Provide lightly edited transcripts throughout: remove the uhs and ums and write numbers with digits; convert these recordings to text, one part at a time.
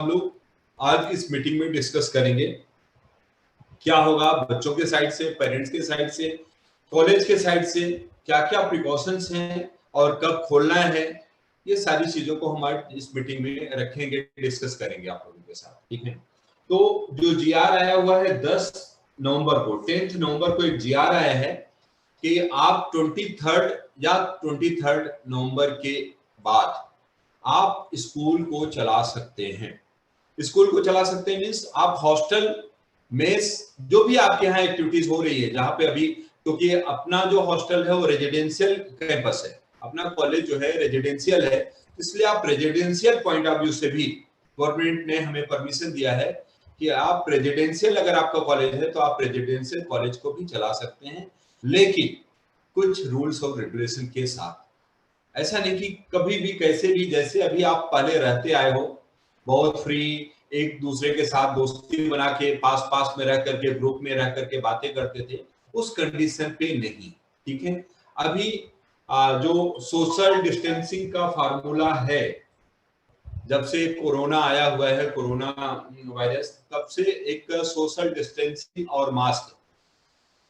हम लोग आज इस मीटिंग में डिस्कस करेंगे। क्या होगा बच्चों के साइड से, पेरेंट्स के साइड से, कॉलेज के साइड से, क्या क्या प्रिकॉशंस हैं और कब खोलना है, ये सारी चीजों को हम आज इस मीटिंग में रखेंगे, डिस्कस करेंगे आप लोगों के साथ। ठीक है, तो जो जीआर आया हुआ है 10 नवंबर को, 10 नवंबर को एक जीआर आया है कि आप 23 या 23 नवंबर के बाद आप स्कूल को चला सकते हैं। स्कूल को चला सकते हैं मीन्स आप हॉस्टल, मेस, जो भी आपके यहाँ एक्टिविटीज हो रही है, जहां पे अभी, क्योंकि अपना जो हॉस्टल है वो रेजिडेंशियल कैंपस है, अपना कॉलेज जो है रेजिडेंशियल है, इसलिए आप रेजिडेंशियल पॉइंट ऑफ व्यू से भी गवर्नमेंट ने हमें परमिशन दिया है कि आप रेजिडेंशियल, अगर आपका कॉलेज है तो आप रेजिडेंशियल कॉलेज को भी चला सकते हैं, लेकिन कुछ रूल्स और रेगुलेशन के साथ। ऐसा नहीं कि कभी भी कैसे भी, जैसे अभी आप पहले रहते आए हो बहुत फ्री, एक दूसरे के साथ दोस्ती बना के पास पास में रह करके, ग्रुप में रह करके बातें करते थे, उस कंडीशन पे नहीं। ठीक है, अभी जो सोशल डिस्टेंसिंग का फार्मूला है, जब से कोरोना आया हुआ है, कोरोना वायरस, तब से एक सोशल डिस्टेंसिंग और मास्क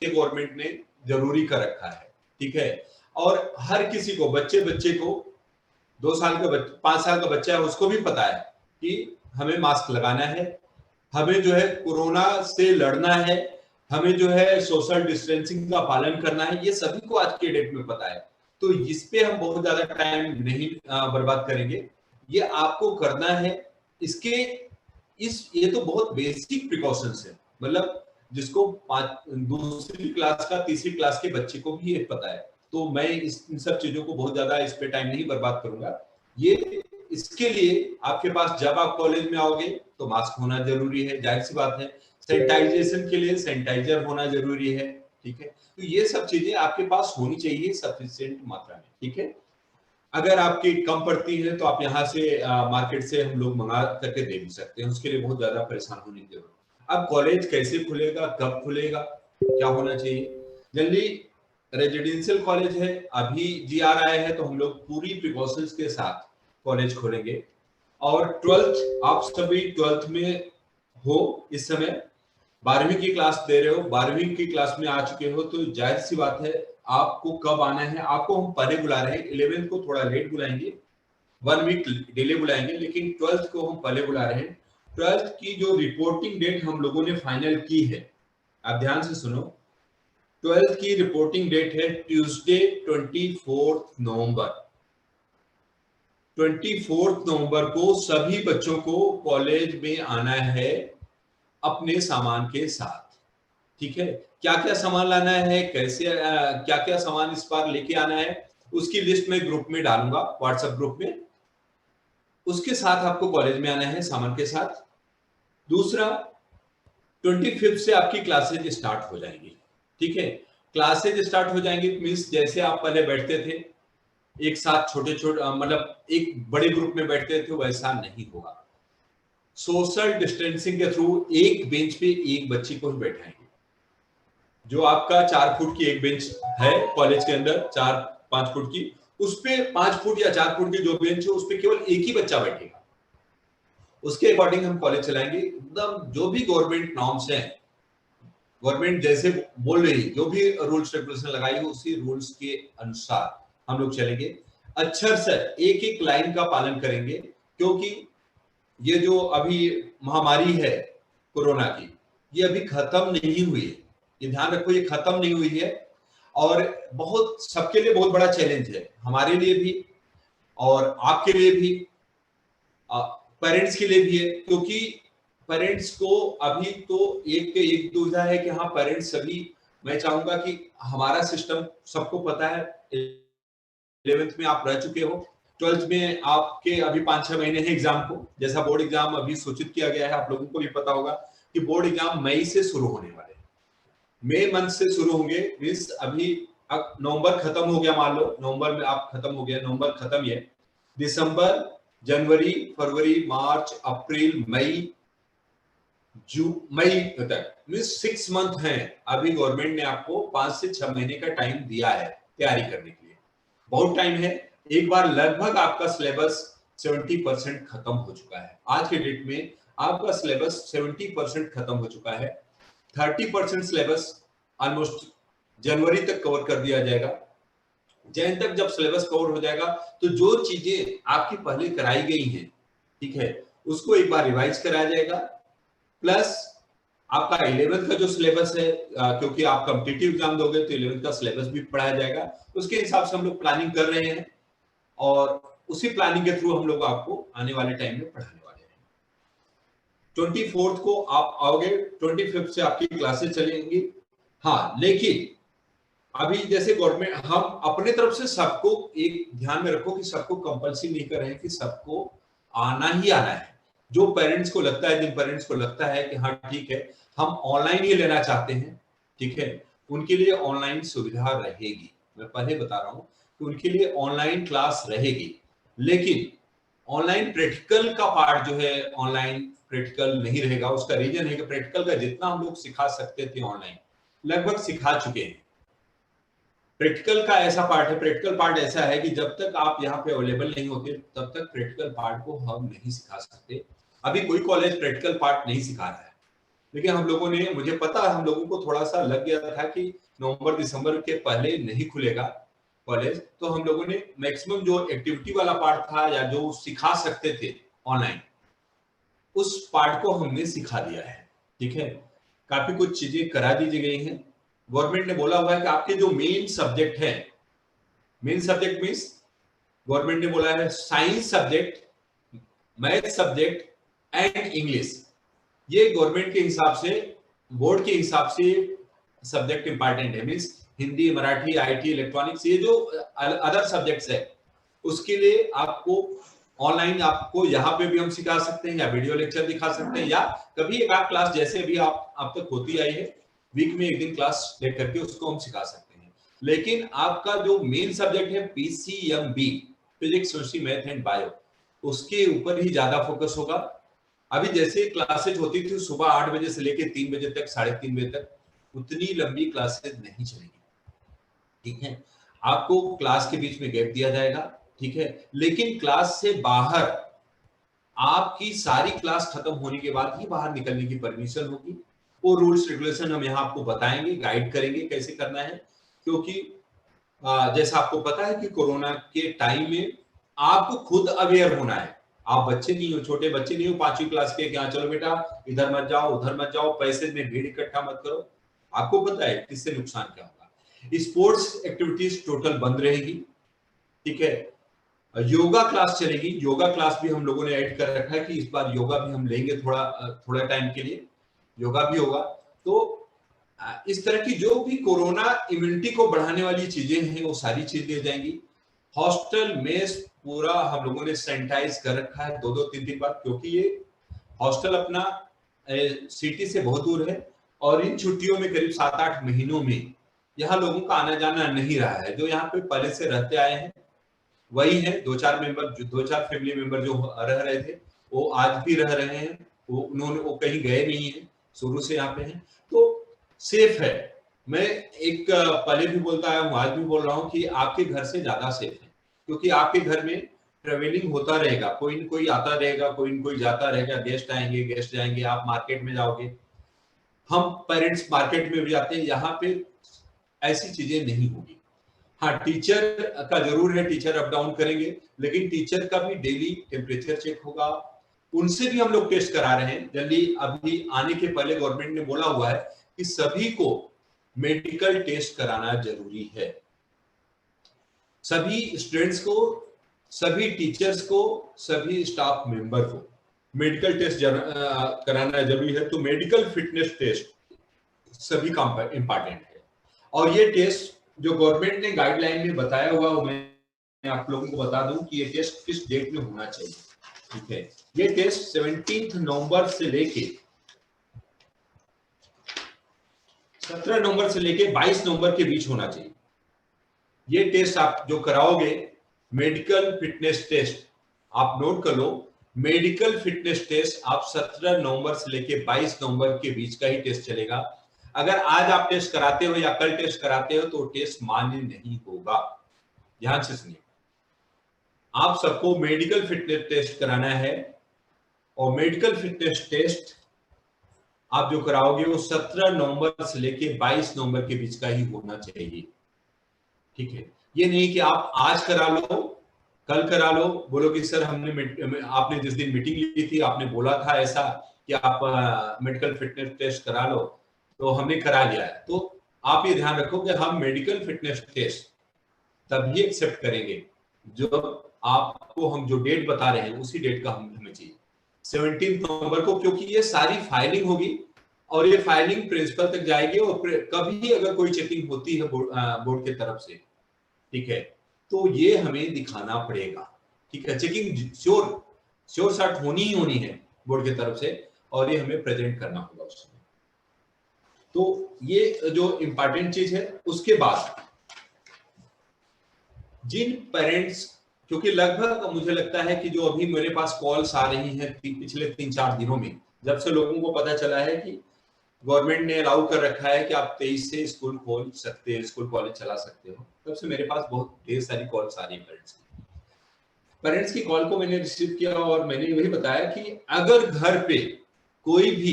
गवर्नमेंट ने जरूरी कर रखा है। ठीक है, और हर किसी को, बच्चे बच्चे को, 2 साल का 5 साल का बच्चा है, उसको भी पता है कि हमें मास्क लगाना है, हमें जो है कोरोना से लड़ना है, हमें जो है सोशल डिस्टेंसिंग का पालन करना है, ये सभी को आज के डेट में पता है। तो इस पे हम बहुत ज्यादा टाइम नहीं बर्बाद करेंगे, ये आपको करना है। इसके ये तो बहुत बेसिक प्रिकॉशंस है, मतलब जिसको दूसरी क्लास का, तीसरी क्लास के बच्चे को भी ये पता है। तो मैं इन सब चीजों को बहुत ज्यादा इस पे टाइम नहीं बर्बाद करूंगा। ये इसके लिए आपके पास, जब आप कॉलेज में आओगे तो मास्क होना जरूरी है, जाहिर सी बात है। सैनिटाइजेशन के लिए सैनिटाइजर होना जरूरी है। ठीक है, तो ये सब चीजें आपके पास होनी चाहिए सफिशिएंट मात्रा में। ठीक है, अगर आपकी कम पड़ती है तो आप यहाँ से मार्केट से हम लोग मंगा करके दे भी सकते हैं, उसके लिए बहुत ज्यादा परेशान होने की जरूरत। अब कॉलेज कैसे खुलेगा, कब खुलेगा, क्या होना चाहिए? जल्दी, रेजिडेंशियल कॉलेज है, अभी जीआर आया है, तो हम लोग पूरी प्रिकॉशंस के साथ कॉलेज खोलेंगे। और 12th, आप सभी 12th में हो इस समय, 12वीं की क्लास दे रहे हो, 12वीं की क्लास में आ चुके हो, तो जाहिर सी बात है आपको कब आना है। आपको हम पहले बुला रहे हैं, 11th को थोड़ा लेट बुलाएंगे, 1 वीक डिले बुलाएंगे, लेकिन 12th को हम पहले बुला रहे हैं। 12th की जो रिपोर्टिंग डेट हम लोगों ने फाइनल की है, आप ध्यान से सुनो, 12th की रिपोर्टिंग डेट है ट्यूसडे 24 नवंबर। 24 नवंबर को सभी बच्चों को कॉलेज में आना है अपने सामान के साथ। ठीक है, क्या क्या सामान लाना है, कैसे क्या क्या सामान इस बार लेके आना है, उसकी लिस्ट में ग्रुप में डालूंगा, व्हाट्सएप ग्रुप में। उसके साथ आपको कॉलेज में आना है सामान के साथ। दूसरा, 25 से आपकी क्लासेज स्टार्ट हो जाएंगी। ठीक है, क्लासेज स्टार्ट हो जाएंगी मीन्स जैसे आप पहले बैठते थे एक साथ, छोटे छोटे, मतलब एक बड़े ग्रुप में बैठते थे, वैसा नहीं होगा। सोशल डिस्टेंसिंग के थ्रू एक बेंच पे एक बच्चे को ही बैठाएंगे। जो आपका 4 फुट की एक बेंच है कॉलेज के अंदर, 4-5 फुट की, उस पे 5 फुट या 4 फुट की जो बेंच है, उस पे केवल एक ही बच्चा बैठेगा। उसके अकॉर्डिंग हम कॉलेज चलाएंगे, एकदम जो भी गवर्नमेंट नॉर्म्स हैं, गवर्नमेंट जैसे बोल रही है, जो भी रूल्स रेगुलेशन लगाई है, उसी रूल्स के अनुसार हम लोग चलेंगे। अक्षर से एक एक लाइन का पालन करेंगे, क्योंकि ये जो अभी महामारी है कोरोना की, ये अभी खत्म नहीं हुई है, ये ध्यान रखो, ये खत्म नहीं हुई है। और बहुत, सबके लिए बहुत बड़ा चैलेंज है, हमारे लिए भी और आपके लिए भी, पेरेंट्स के लिए भी है। क्योंकि पेरेंट्स को अभी तो एक दुविधा है कि हाँ, पेरेंट्स सभी, मैं चाहूंगा कि हमारा सिस्टम सबको पता है, 11th में आप रह चुके हो, 12th में आपके अभी 5-6 महीने हैं एग्जाम को, जैसा बोर्ड एग्जाम अभी सूचित किया गया है, आप लोगों को भी पता होगा कि बोर्ड एग्जाम मई से शुरू होने वाले हैं, मई मंथ से शुरू होंगे। मीन्स अभी अब नवंबर खत्म हो गया, मान लो नवंबर में आप खत्म हो गया, नवंबर खत्म है, दिसंबर, जनवरी, फरवरी, मार्च, अप्रैल, मई, मई तक, मीन्स 6 मंथ हैं। अभी गवर्नमेंट ने आपको 5 से 6 महीने का टाइम दिया है तैयारी करने के लिए, बहुत टाइम है। एक बार लगभग आपका सिलेबस 70% खत्म हो चुका है। आज के डेट में आपका सिलेबस 70% खत्म हो चुका है। 30% सिलेबस ऑलमोस्ट जनवरी तक कवर कर दिया जाएगा। जैन तक जब सिलेबस कवर हो जाएगा तो जो चीजें आपकी पहले कराई गई हैं, ठीक है, उसको एक बार रिवाइज कराया जाएगा। प्लस आपका 11th का जो सिलेबस है, क्योंकि आप कॉम्पिटिटिव एग्जाम दोगे तो 11th का सिलेबस भी पढ़ाया जाएगा। उसके हिसाब से हम लोग प्लानिंग कर रहे हैं और उसी प्लानिंग के थ्रू हम लोग आपको आने वाले टाइम में पढ़ाने वाले हैं। 24th को आप आओगे, 25th से आपकी क्लासेस चलेंगी। हाँ, लेकिन अभी जैसे गवर्नमेंट, हम अपने तरफ से सबको एक ध्यान में रखो कि सबको कंपल्सरी नहीं कर रहे हैं कि सबको आना ही आना है। जो पेरेंट्स को लगता है, जिन पेरेंट्स को लगता है कि हाँ ठीक है हम ऑनलाइन ही लेना चाहते हैं, ठीक है, उनके लिए ऑनलाइन सुविधा रहेगी। मैं पहले बता रहा हूं कि उनके लिए ऑनलाइन क्लास रहेगी, लेकिन ऑनलाइन प्रैक्टिकल का पार्ट जो है ऑनलाइन प्रैक्टिकल नहीं रहेगा। उसका रीजन है कि प्रैक्टिकल का जितना हम लोग सिखा सकते थे ऑनलाइन लगभग सिखा चुके हैं। प्रैक्टिकल का ऐसा पार्ट है, प्रैक्टिकल पार्ट ऐसा है कि जब तक आप यहाँ पे अवेलेबल नहीं होते तब तक प्रैक्टिकल पार्ट को हम नहीं सिखा सकते। अभी कोई कॉलेज प्रैक्टिकल पार्ट नहीं सिखा रहा है, लेकिन हम लोगों ने, मुझे पता है हम लोगों को थोड़ा सा लग गया था कि नवंबर दिसंबर के पहले नहीं खुलेगा कॉलेज, तो हम लोगों ने मैक्सिमम जो एक्टिविटी वाला पार्ट था या जो सिखा सकते थे ऑनलाइन, उस पार्ट को हमने सिखा दिया है, ठीक है। काफी कुछ चीजें करा दी गई हैं। गवर्नमेंट ने बोला हुआ है कि आपके जो मेन सब्जेक्ट है, मेन सब्जेक्ट मीन्स गवर्नमेंट ने बोला है science subject, math subject and English, ये गवर्नमेंट के हिसाब से, बोर्ड के हिसाब से सब्जेक्ट इंपॉर्टेंट है। Means Hindi, Marathi, IT, electronics, ये जो अदर सब्जेक्ट्स है उसके लिए आपको ऑनलाइन, आपको यहाँ पे भी हम सिखा सकते हैं या वीडियो लेक्चर दिखा सकते हैं, या कभी एक आध क्लास जैसे भी आप तक होती आई है, वीक में एक दिन क्लास लेकर के उसको हम सिखा सकते हैं। लेकिन आपका जो मेन सब्जेक्ट है PCMB, physics, chemistry, math and bio, उसके ऊपर ही ज्यादा फोकस होगा। अभी जैसे क्लासेज होती थी सुबह 8 बजे से लेकर 3 बजे तक, 3:30 बजे तक, उतनी लंबी क्लासेज नहीं चलेगी, ठीक है। आपको क्लास के बीच में गैप दिया जाएगा, ठीक है, लेकिन क्लास से बाहर आपकी सारी क्लास खत्म होने के बाद ही बाहर निकलने की परमिशन होगी। वो रूल्स रेगुलेशन हम यहाँ आपको बताएंगे, गाइड करेंगे कैसे करना है, क्योंकि जैसा आपको पता है कि कोरोना के टाइम में आपको खुद अवेयर होना है। आप बच्चे नहीं हो, छोटे बच्चे नहीं हो 5वीं क्लास के, क्या चलो बेटा इधर मत जाओ उधर मत जाओ, पैसे में भीड़ इकट्ठा मत करो। आपको पता है किससे नुकसान क्या होगा। स्पोर्ट्स एक्टिविटीज टोटल बंद रहेगी, ठीक है। योगा क्लास चलेगी, योगा क्लास भी हम लोगों ने ऐड कर रखा है कि इस बार योगा भी हम लेंगे, थोड़ा टाइम के लिए योगा भी होगा। तो इस तरह की जो भी कोरोना इम्यूनिटी को बढ़ाने वाली चीजें हैं वो सारी चीज दी जाएंगी। हॉस्टल मेस पूरा हम लोगों ने सैनिटाइज कर रखा है 2-2 3-3 बार, क्योंकि ये हॉस्टल अपना सिटी से बहुत दूर है और इन छुट्टियों में करीब 7-8 महीनों में यहाँ लोगों का आना जाना नहीं रहा है। जो यहाँ पे पहले से रहते आए हैं वही है, 2-4 मेंबर, जो 2-4 फैमिली मेंबर जो रह रहे थे वो आज भी रह रहे हैं, वो कहीं गए नहीं है, शुरू से यहाँ पे हैं, तो सेफ है। मैं एक पहले भी बोलता हूँ, आज भी बोल रहा हूँ कि आपके घर से ज्यादा सेफ है, क्योंकि आपके घर में ट्रेवलिंग होता रहेगा, कोई न कोई आता रहेगा, कोई न कोई जाता रहेगा, गेस्ट आएंगे गेस्ट जाएंगे, आप मार्केट में जाओगे, हम पेरेंट्स मार्केट में भी जाते हैं, यहाँ पे ऐसी चीजें नहीं होगी। हाँ, टीचर का जरूर है, टीचर अप डाउन करेंगे, लेकिन टीचर का भी डेली टेम्परेचर चेक होगा, उनसे भी हम लोग टेस्ट करा रहे हैं जल्दी। अभी आने के पहले गवर्नमेंट ने बोला हुआ है कि सभी को मेडिकल टेस्ट कराना जरूरी है, सभी स्टूडेंट्स को, सभी टीचर्स को, सभी स्टाफ मेंबर को मेडिकल टेस्ट कराना जरूरी है। तो मेडिकल फिटनेस टेस्ट सभी का इंपॉर्टेंट है, और ये टेस्ट जो गवर्नमेंट ने गाइडलाइन में बताया हुआ वो मैं आप लोगों को बता दूं कि ये टेस्ट किस डेट में होना चाहिए, ठीक है। ये टेस्ट 17 नवंबर से लेके 17 नवंबर से लेके 22 नवंबर के बीच होना चाहिए। ये टेस्ट आप जो कराओगे, मेडिकल फिटनेस टेस्ट, आप नोट कर लो, मेडिकल फिटनेस टेस्ट आप 17 नवंबर से लेके 22 नवंबर के बीच का ही टेस्ट चलेगा। अगर आज आप टेस्ट कराते हो या कल टेस्ट कराते हो तो टेस्ट मान्य नहीं होगा, ध्यान से सुनिए। आप सबको मेडिकल फिटनेस टेस्ट कराना है, और मेडिकल फिटनेस टेस्ट आप जो कराओगे वो 17 नवंबर से लेके 22 नवंबर के बीच का ही होना चाहिए, ठीक है। ये नहीं कि आप आज करा लो, कल करा लो, बोलो कि सर आपने जिस दिन मीटिंग ली थी आपने बोला था ऐसा कि आप मेडिकल फिटनेस टेस्ट करा लो, तो हमने करा लिया है। तो आप ये ध्यान रखो कि हम मेडिकल फिटनेस टेस्ट तभी एक्सेप्ट करेंगे जो आपको हम जो डेट बता रहे हैं उसी डेट का हमें चाहिए 17 नवंबर को, क्योंकि ये सारी फाइलिंग होगी और ये फाइलिंग प्रिंसिपल तक जाएगी, और कभी अगर कोई चेकिंग होती है बोर्ड की तरफ से, ठीक है, तो ये हमें दिखाना पड़ेगा, ठीक है। चेकिंग श्योर शॉट होनी ही होनी है बोर्ड की तरफ से, और ये हमें प्रेजेंट करना होगा उसमें। तो ये जो इंपॉर्टेंट चीज है। उसके बाद जिन पेरेंट्स, क्योंकि लगभग मुझे लगता है कि जो अभी मेरे पास कॉल्स आ रही हैं पिछले 3-4 दिनों में, जब से लोगों को पता चला है कि गवर्नमेंट ने अलाउ कर रखा है कि आप 23 से स्कूल खोल सकते हैं, स्कूल कॉलेज चला सकते हो, तब से मेरे पास बहुत ढेर सारी कॉल्स आ रही है पेरेंट्स की कॉल को मैंने रिसीव किया और मैंने वही बताया कि अगर घर पे कोई भी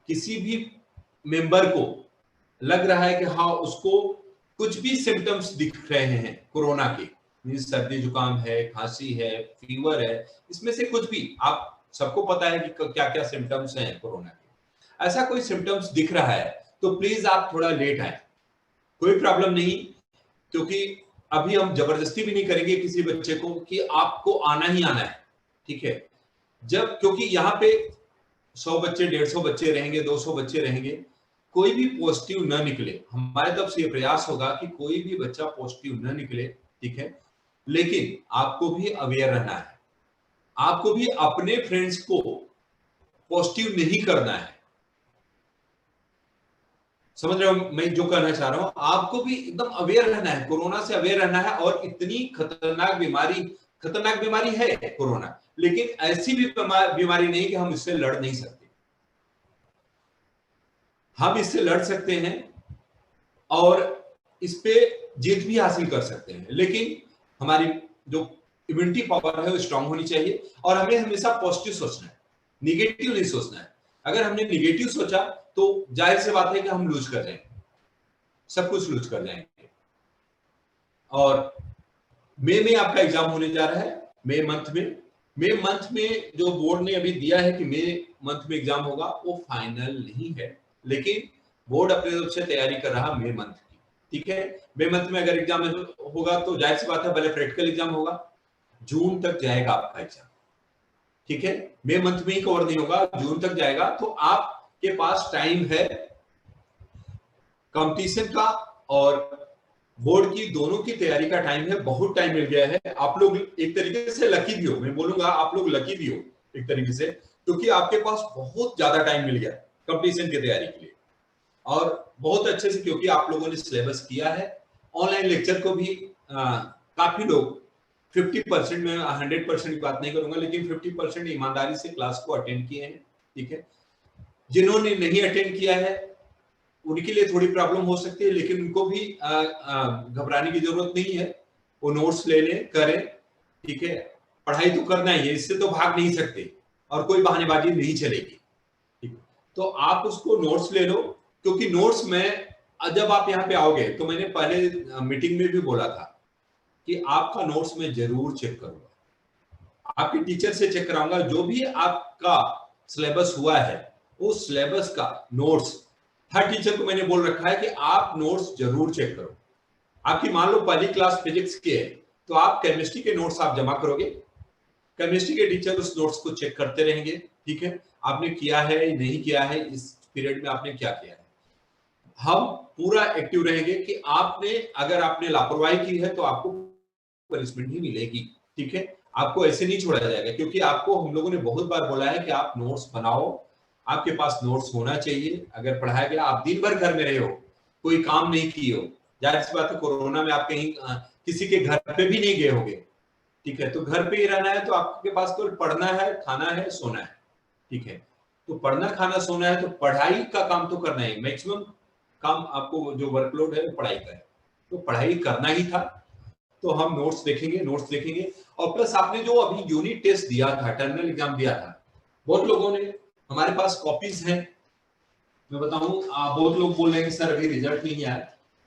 किसी भी मेंबर को लग रहा है कि हाँ उसको कुछ भी सिम्टम्स दिख रहे हैं कोरोना के, सर्दी जुकाम है, खांसी है, फीवर है, इसमें से कुछ भी, आप सबको पता है कि क्या क्या सिम्टम्स हैं कोरोना के, ऐसा कोई सिम्टम्स दिख रहा है तो प्लीज आप थोड़ा लेट आए, कोई प्रॉब्लम नहीं, क्योंकि अभी हम जबरदस्ती भी नहीं करेंगे किसी बच्चे को कि आपको आना ही आना है, ठीक है। जब क्योंकि यहाँ पे 100 बच्चे, 150 बच्चे रहेंगे, 200 बच्चे रहेंगे, कोई भी पॉजिटिव न निकले, हमारे तरफ से ये प्रयास होगा कि कोई भी बच्चा पॉजिटिव न निकले, ठीक है। लेकिन आपको भी अवेयर रहना है, आपको भी अपने फ्रेंड्स को पॉजिटिव नहीं करना है, समझ रहे हो मैं जो कहना चाह रहा हूं, आपको भी एकदम अवेयर रहना है, कोरोना से अवेयर रहना है। और इतनी खतरनाक बीमारी है कोरोना, लेकिन ऐसी भी बीमारी नहीं कि हम इससे लड़ नहीं सकते, हम इससे लड़ सकते हैं और इस पे जीत भी हासिल कर सकते हैं, लेकिन हमारी जो इम्यूनिटी पावर है वो स्ट्रांग होनी चाहिए, और हमें हमेशा पॉजिटिव सोचना है, निगेटिव नहीं सोचना है। अगर हमने निगेटिव सोचा तो जाहिर सी बात है कि हम लूज कर जाएंगे, सब कुछ लूज कर जाएंगे। और मई में आपका एग्जाम होने जा रहा है, मई मंथ में जो बोर्ड ने अभी दिया है कि मई मंथ में एग्जाम होगा, वो फाइनल नहीं है, लेकिन बोर्ड अपने तरफ से तैयारी कर रहा मई मंथ की, ठीक है। मई मंथ में अगर एग्जाम होगा तो जाहिर सी बात है पहले प्रैक्टिकल एग्जाम होगा, जून तक जाएगा आपका एग्जाम, ठीक है। मई मंथ में ही कवर नहीं होगा, जून तक जाएगा, तो आपके पास टाइम है कंपटीशन का और बोर्ड की, दोनों की तैयारी का टाइम है, बहुत टाइम मिल गया है। आप लोग एक तरीके से लकी भी हो, मैं बोलूंगा आप लोग लकी भी हो एक तरीके से, क्योंकि आपके पास बहुत ज्यादा टाइम मिल गया कंपटीशन की तैयारी के लिए, और बहुत अच्छे से, क्योंकि आप लोगों ने सिलेबस किया है। ऑनलाइन लेक्चर को भी काफी लोग 50% में, 100% की बात नहीं करूंगा, लेकिन 50% ईमानदारी से क्लास को अटेंड किए हैं, ठीक है। जिन्होंने नहीं अटेंड किया है उनके लिए थोड़ी प्रॉब्लम हो सकती है, लेकिन उनको भी घबराने की जरूरत नहीं है, वो नोट्स ले लें, करें, ठीक है। पढ़ाई तो करना ही है, इससे तो भाग नहीं सकते, और कोई बहानेबाजी नहीं चलेगी, ठीक। तो आप उसको नोट्स ले लो, क्योंकि नोट्स में जब आप यहाँ पे आओगे, तो मैंने पहले मीटिंग में भी बोला था कि आपका नोट्स मैं जरूर चेक करूंगा, आपके टीचर से चेक कराऊंगा, जो भी आपका सिलेबस हुआ है उस सिलेबस का नोट्स, हर टीचर को मैंने बोल रखा है कि आप नोट्स जरूर चेक करो। आपकी मान लो पहली क्लास फिजिक्स की है, तो आप केमिस्ट्री के नोट्स आप जमा करोगे, केमिस्ट्री के टीचर उस नोट्स को चेक करते रहेंगे, ठीक है, आपने किया है नहीं किया है, इस पीरियड में आपने क्या किया है। हम पूरा एक्टिव रहेंगे कि आपने, अगर आपने लापरवाही की है तो आपको पनिशमेंट भी मिलेगी, ठीक है। आपको ऐसे नहीं छोड़ा जाएगा, क्योंकि आपको हम लोगों ने बहुत बार बोला है कि आप नोट्स बनाओ, आपके पास नोट्स होना चाहिए। अगर पढ़ाया गया, आप दिन भर घर में रहे हो, कोई काम नहीं किए हो, जाहिर सी बात है कोरोना में आप कहीं किसी के घर पे भी नहीं गए होगे, ठीक है, तो घर पे ही रहना है, तो आपके पास तो पढ़ना है, खाना है, सोना है, ठीक है। तो पढ़ना, खाना, सोना है, तो पढ़ाई का काम तो करना है, मैक्सिमम काम आपको जो वर्कलोड है वो पढ़ाई का है, तो पढ़ाई करना ही था। तो हम नोट्स देखेंगे, और प्लस आपने जो अभी यूनिट टेस्ट दिया था, टर्मिनल एग्जाम दिया था, बहुत लोगों ने, हमारे पास कॉपीज हैं, मैं बताऊं, बहुत लोग बोल रहे हैं कि सर अभी रिजल्ट नहीं आया।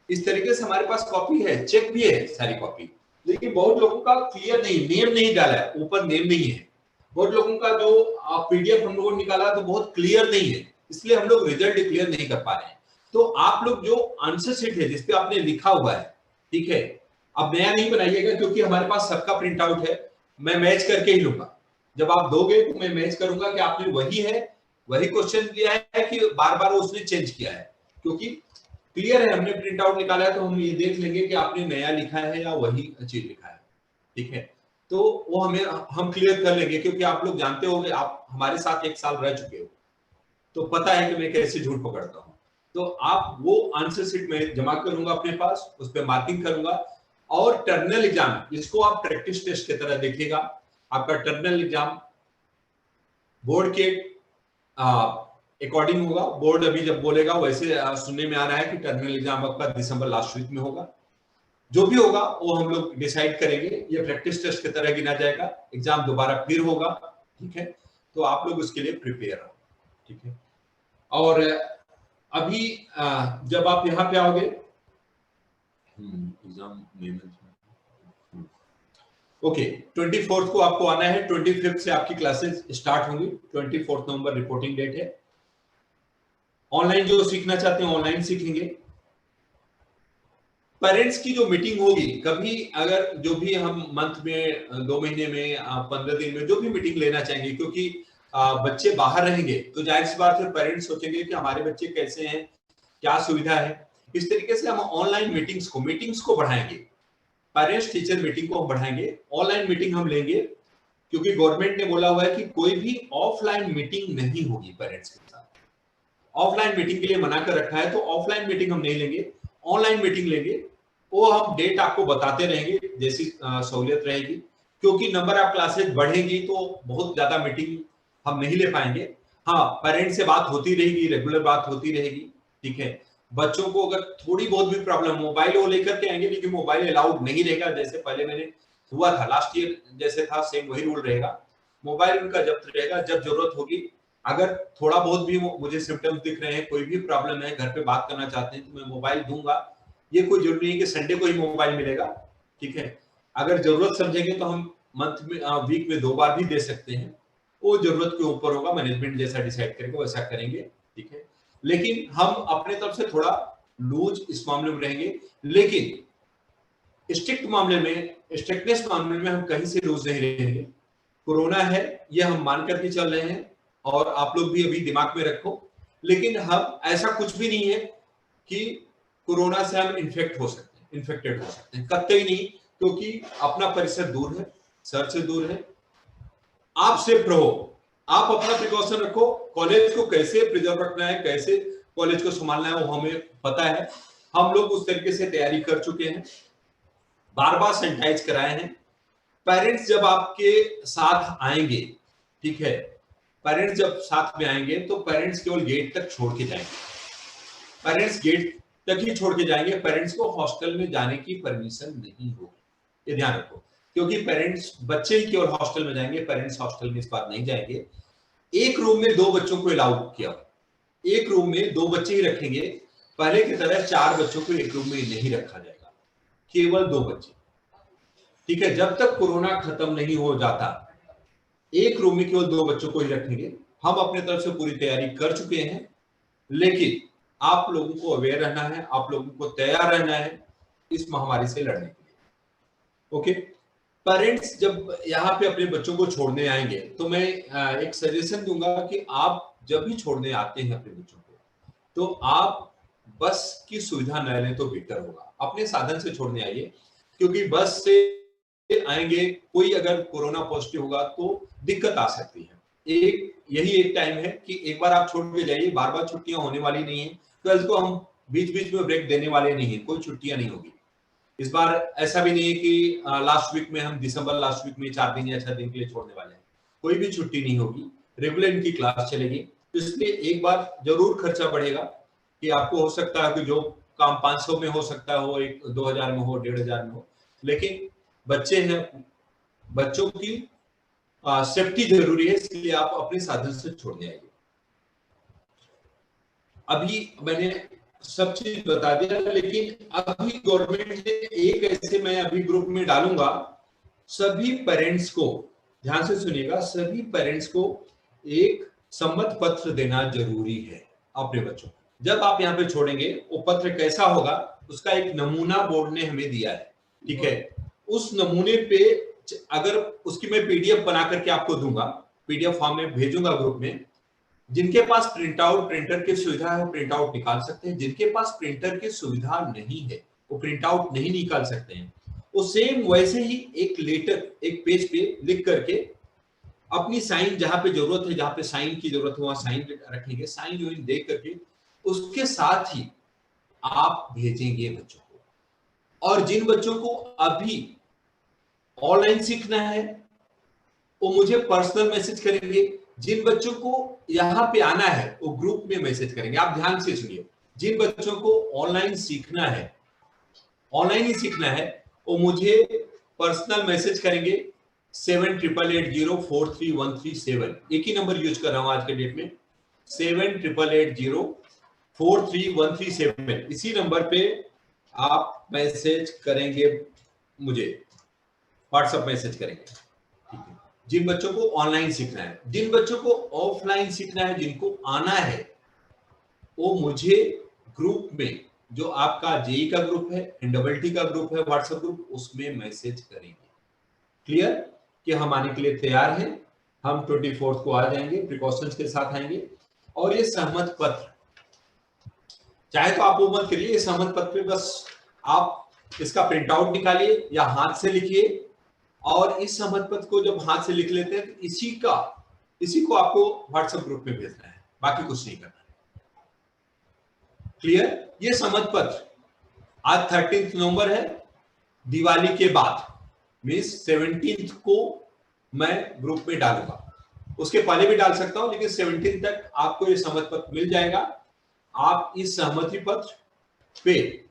इस तरीके से हमारे पास कॉपी है, चेक भी है सारी कॉपी, लेकिन बहुत लोगों का क्लियर नहीं, नेम नहीं डाला है, ऊपर नेम नहीं है। बहुत लोगों का जो पीडीएफ हम लोगों ने निकाला तो बहुत क्लियर नहीं है, इसलिए हम लोग रिजल्ट डिक्लेयर नहीं कर पा रहे हैं। तो आप लोग जो आंसर शीट है जिसपे आपने लिखा हुआ है, ठीक है, अब नया नहीं बनाइएगा, क्योंकि हमारे पास सबका प्रिंट आउट है, मैं मैच करके ही लूंगा। जब आप दोगे तो मैं मैच करूंगा कि आपने वही है, वही क्वेश्चन दिया है कि बार बार उसने चेंज किया है, क्योंकि क्लियर है, हमने प्रिंट आउट निकाला है, तो हम ये देख लेंगे कि आपने नया लिखा है या वही चीज लिखा है, ठीक है। तो वो हम क्लियर कर लेंगे, क्योंकि आप लोग जानते होंगे, आप हमारे साथ 1 साल रह चुके हो, तो पता है कि मैं कैसे झूठ पकड़ता हूँ। तो आप वो आंसर शीट में जमा करूंगा अपने पास, उस पर मार्किंग करूंगा, और टर्मिनल एग्जाम जिसको आप प्रैक्टिस टेस्ट की तरह देखिएगा, आपका टर्मिनल एग्जाम बोर्ड के अकॉर्डिंग होगा। बोर्ड अभी जब बोलेगा, वैसे सुनने में आ रहा है कि टर्मिनल एग्जाम आपका दिसंबर लास्ट वीक में होगा। जो भी होगा वो हम लोग डिसाइड करेंगे, ये प्रैक्टिस टेस्ट की तरह गिना जाएगा, एग्जाम दोबारा फिर होगा, ठीक है। तो आप लोग उसके लिए प्रिपेयर हो, ठीक है। और अभी जब आप यहाँ पे आओगे, एग्जाम ओके, 24 को आपको आना है, 25 से आपकी क्लासेस स्टार्ट होंगी, 24 नवंबर रिपोर्टिंग डेट है। ऑनलाइन जो सीखना चाहते हैं ऑनलाइन सीखेंगे। पेरेंट्स की जो मीटिंग होगी, कभी अगर जो भी हम मंथ में, 2 महीने में, 15 दिन में जो भी मीटिंग लेना चाहेंगे, क्योंकि बच्चे बाहर रहेंगे, तो जाहिर सी बात है पेरेंट्स सोचेंगे कि हमारे बच्चे कैसे हैं, क्या सुविधा है। इस तरीके से हम ऑनलाइन मीटिंग्स को बढ़ाएंगे, पेरेंट्स टीचर मीटिंग को हम बढ़ाएंगे, ऑनलाइन मीटिंग हम लेंगे, क्योंकि गवर्नमेंट ने बोला हुआ है कि कोई भी ऑफलाइन मीटिंग नहीं होगी पेरेंट्स के साथ। ऑफलाइन मीटिंग के लिए मना कर रखा है, तो ऑफलाइन मीटिंग हम नहीं लेंगे, ऑनलाइन मीटिंग लेंगे। वो हम डेट आपको बताते रहेंगे जैसी सहूलियत रहेगी, क्योंकि नंबर ऑफ क्लासेस बढ़ेगी तो बहुत ज्यादा मीटिंग हम नहीं ले पाएंगे। हाँ, पेरेंट्स से बात होती रहेगी, रेगुलर बात होती रहेगी, ठीक है। बच्चों को अगर थोड़ी बहुत भी प्रॉब्लम, मोबाइल वो लेकर के आएंगे, लेकिन मोबाइल अलाउड नहीं रहेगा, जैसे पहले मैंने हुआ था लास्ट ईयर जैसे था, सेम वही रूल रहेगा। मोबाइल उनका जब्त रहेगा, जब जरूरत होगी, अगर थोड़ा बहुत भी मुझे सिम्टम्स दिख रहे हैं, कोई भी प्रॉब्लम है, घर पे बात करना चाहते हैं, तो मैं मोबाइल दूंगा। ये कोई जरूरी नहीं कि संडे को ही मोबाइल मिलेगा, ठीक है। अगर जरूरत समझेंगे तो हम मंथ में, वीक में 2 बार भी दे सकते हैं, वो जरूरत के ऊपर होगा, मैनेजमेंट जैसा डिसाइड करेगा वैसा करेंगे, ठीक है। लेकिन हम अपने तरफ से थोड़ा लूज इस मामले में रहेंगे, लेकिन स्ट्रिक्टनेस मामले में हम कहीं से लूज नहीं रहेंगे। कोरोना है, ये हम मान करके चल रहे हैं, और आप लोग भी अभी दिमाग में रखो। लेकिन हम, ऐसा कुछ भी नहीं है कि कोरोना से हम इन्फेक्टेड हो सकते हैं, कतई नहीं, क्योंकि अपना परिसर दूर है, सर से दूर है। आप सेफ रहो, आप अपना प्रिकॉशन रखो, कॉलेज को कैसे प्रिजर्व रखना है, कैसे कॉलेज को संभालना है, वो हमें पता है। हम लोग उस तरीके से तैयारी कर चुके हैं, बार बार सैनिटाइज कराए हैं। पेरेंट्स जब आपके साथ आएंगे, ठीक है, पेरेंट्स जब साथ में आएंगे तो पेरेंट्स केवल गेट तक छोड़ के जाएंगे, पेरेंट्स गेट तक ही छोड़ के जाएंगे, पेरेंट्स को हॉस्टल में जाने की परमिशन नहीं होगी, ये ध्यान रखो। क्योंकि पेरेंट्स, बच्चे ही केवल हॉस्टल में जाएंगे, पेरेंट्स हॉस्टल में इस बार नहीं जाएंगे। एक रूम में 2 बच्चों को अलाउ किया, एक रूम में 2 बच्चे ही रखेंगे, पहले की तरह 4 बच्चों को एक रूम में नहीं रखा जाएगा, केवल 2 बच्चे, ठीक है। जब तक कोरोना खत्म नहीं हो जाता, एक रूम में केवल 2 बच्चों को ही रखेंगे। हम अपने तरफ से पूरी तैयारी कर चुके हैं, लेकिन आप लोगों को अवेयर रहना है, आप लोगों को तैयार रहना है इस महामारी से लड़ने के लिए, ओके। पेरेंट्स जब यहाँ पे अपने बच्चों को छोड़ने आएंगे, तो मैं एक सजेशन दूंगा कि आप जब भी छोड़ने आते हैं अपने बच्चों को, तो आप बस की सुविधा न लें तो बेहतर होगा, अपने साधन से छोड़ने आइए, क्योंकि बस से आएंगे, कोई अगर कोरोना पॉजिटिव होगा तो दिक्कत आ सकती है। यही एक टाइम है कि एक बार आप छोड़ के जाइए, बार बार छुट्टियां होने वाली नहीं है, 12 को हम बीच बीच में ब्रेक देने वाले नहीं है, कोई छुट्टियां नहीं होगी इस बार। ऐसा भी नहीं है कि लास्ट वीक में हम दिसंबर लास्ट वीक में 4 दिन या 6 दिन के लिए छोड़ने वाले हैं, कोई भी छुट्टी नहीं होगी, रेगुलर इनकी क्लास चलेगी। इसलिए एक बार जरूर खर्चा बढ़ेगा, कि आपको हो सकता है कि जो काम 500 में हो सकता हो, 2000 में हो, 1500 में हो, लेकिन बच्चे हैं, बच्चों की सेफ्टी जरूरी है, इसलिए आप अपने साधन से छोड़ने आइए। अभी मैंने सब चीज बता दिया, लेकिन अभी गवर्नमेंट ने एक ऐसे, मैं अभी ग्रुप में डालूंगा, सभी पेरेंट्स को ध्यान से सुनिएगा, सभी पेरेंट्स को एक सम्मत पत्र देना जरूरी है अपने बच्चों को। जब आप यहाँ पे छोड़ेंगे, वो पत्र कैसा होगा उसका एक नमूना बोर्ड ने हमें दिया है, ठीक है। उस नमूने पे अगर उसकी मैं पीडीएफ बना करके आपको दूंगा, पीडीएफ फॉर्म में भेजूंगा ग्रुप में। जिनके पास प्रिंट आउट प्रिंटर की सुविधा है वो प्रिंट आउट निकाल सकते हैं, जिनके पास प्रिंटर की सुविधा नहीं है वो प्रिंट आउट नहीं निकाल सकते हैं। वो सेम वैसे ही एक लेटर एक पेज पे लिख करके अपनी साइन जहां पे जरूरत है, जहां पे साइन की जरूरत है वहां साइन रखेंगे, साइन जो दे करके उसके साथ ही आप भेजेंगे बच्चों को। और जिन बच्चों को अभी ऑनलाइन सीखना है वो मुझे पर्सनल मैसेज करेंगे, जिन बच्चों को यहाँ पे आना है वो ग्रुप में मैसेज करेंगे। आप ध्यान से सुनिए, जिन बच्चों को ऑनलाइन सीखना है, ऑनलाइन ही सीखना है, वो मुझे पर्सनल मैसेज करेंगे 7888043137। एक ही नंबर यूज कर रहा हूं आज के डेट में, 7888043137। इसी नंबर पे आप मैसेज करेंगे, मुझे व्हाट्सएप मैसेज करेंगे, ठीक है। जिन बच्चों को ऑनलाइन सीखना है, जिन बच्चों को ऑफलाइन सीखना है, जिनको आना है, वो मुझे ग्रुप में, जो आपका जेई का ग्रुप है, एनडबलटी का ग्रुप है, व्हाट्सएप ग्रुप, उसमें मैसेज करेंगे। क्लियर कि हम आने के लिए तैयार हैं, हम 24 को आ जाएंगे, प्रिकॉशंस के साथ आएंगे। और ये सहमत पत्र चाहे तो आप वो मत करिए, ये सहमत पत्र पे बस आप इसका प्रिंट आउट निकालिए या हाथ से लिखिए, और इस सहमत पत्र को जब हाथ से लिख लेते हैं तो इसी को आपको व्हाट्सएप ग्रुप में भेजना है, बाकी कुछ नहीं करना। क्लियर? ये सहमत पत्र आज 13 नवंबर है, दिवाली के बाद मीन्स 17 को मैं ग्रुप में डालूंगा, उसके पहले भी डाल सकता हूं, लेकिन 17 तक आपको ये सहमति पत्र मिल जाएगा। आप इस सहमति पत्र पे